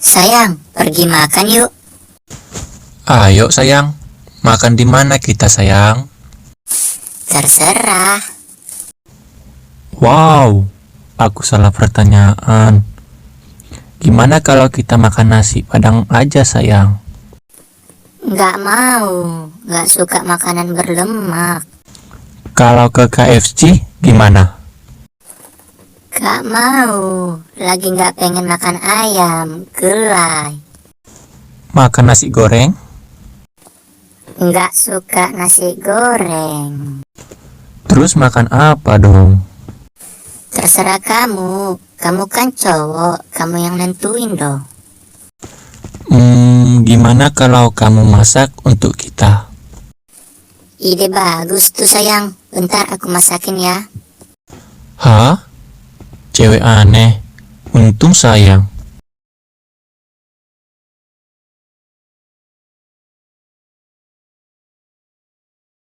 Sayang, pergi makan yuk. Ayo sayang, makan di mana kita sayang? Terserah. Wow, aku salah pertanyaan. Gimana kalau kita makan nasi padang aja sayang? Nggak mau, nggak suka makanan berlemak. Kalau ke KFC gimana? Nggak mau, lagi nggak pengen makan ayam, gelai. Makan nasi goreng? Nggak suka nasi goreng. Terus makan apa dong? Terserah kamu kan cowok, kamu yang nentuin dong. Gimana kalau kamu masak untuk kita? Ide bagus tuh sayang, bentar aku masakin ya. Hah? Cewek aneh. Untung sayang.